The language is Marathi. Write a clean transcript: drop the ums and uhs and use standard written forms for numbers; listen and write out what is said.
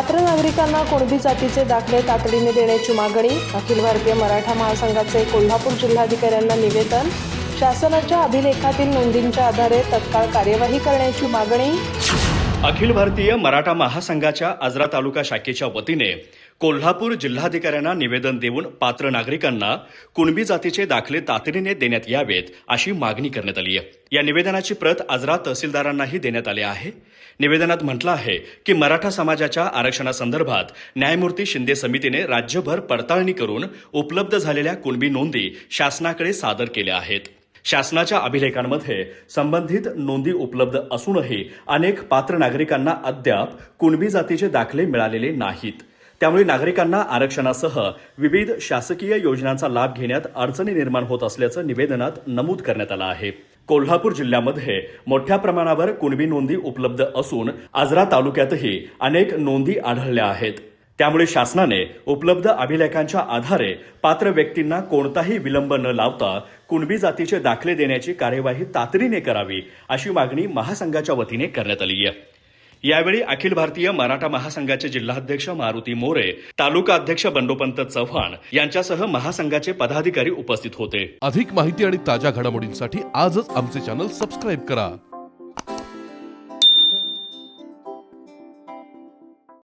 पात्र नागरिकांना कुणबी जातीचे दाखले तातडीने देण्याची मागणी। अखिल भारतीय मराठा महासंघाचे कोल्हापूर जिल्हाधिकाऱ्यांना निवेदन। शासनाच्या अभिलेखातील नोंदींच्या आधारे तत्काळ कार्यवाही करण्याची मागणी। अखिल भारतीय मराठा महासंघाच्या आजरा तालुका शाखेच्या वतीने कोल्हापूर जिल्हाधिकाऱ्यांना निवेदन देऊन पात्र नागरिकांना कुणबी जातीचे दाखले तातडीने देण्यात यावेत अशी मागणी करण्यात आली आहे। या निवेदनाची प्रत आजरा तहसीलदारांनाही देण्यात आली आहे। निवेदनात म्हटलं आहे की मराठा समाजाच्या आरक्षणासंदर्भात न्यायमूर्ती शिंदे समितीने राज्यभर पडताळणी करून उपलब्ध झालेल्या कुणबी नोंदी शासनाकडे सादर केल्या आहेत। शासनाच्या अभिलेखांमध्ये संबंधित नोंदी उपलब्ध असूनही अनेक पात्र नागरिकांना अद्याप कुणबी जातीचे दाखले मिळालेले नाहीत। त्यामुळे नागरिकांना आरक्षणासह विविध शासकीय योजनांचा लाभ घेण्यात अडचणी निर्माण होत असल्याचं निवेदनात नमूद करण्यात आलं आहे। कोल्हापूर जिल्ह्यामध्ये मोठ्या प्रमाणावर कुणबी नोंदी उपलब्ध असून आजरा तालुक्यातही अनेक नोंदी आढळल्या आहेत। त्यामुळे शासनाने उपलब्ध अभिलेखांच्या आधारे पात्र व्यक्तींना कोणताही विलंब न लावता कुणबी जातीचे दाखले देण्याची कार्यवाही तातडीने करावी अशी मागणी महासंघाच्या वतीने करण्यात आली आहे। यावेळी अखिल भारतीय मराठा महासंघाचे जिल्हाध्यक्ष मारुती मोरे, तालुका अध्यक्ष बंडोपंत चव्हाण यांच्यासह महासंघाचे पदाधिकारी उपस्थित होते। अधिक माहिती आणि ताज्या घडामोडींसाठी आजच आमचे चॅनल सबस्क्राईब करा।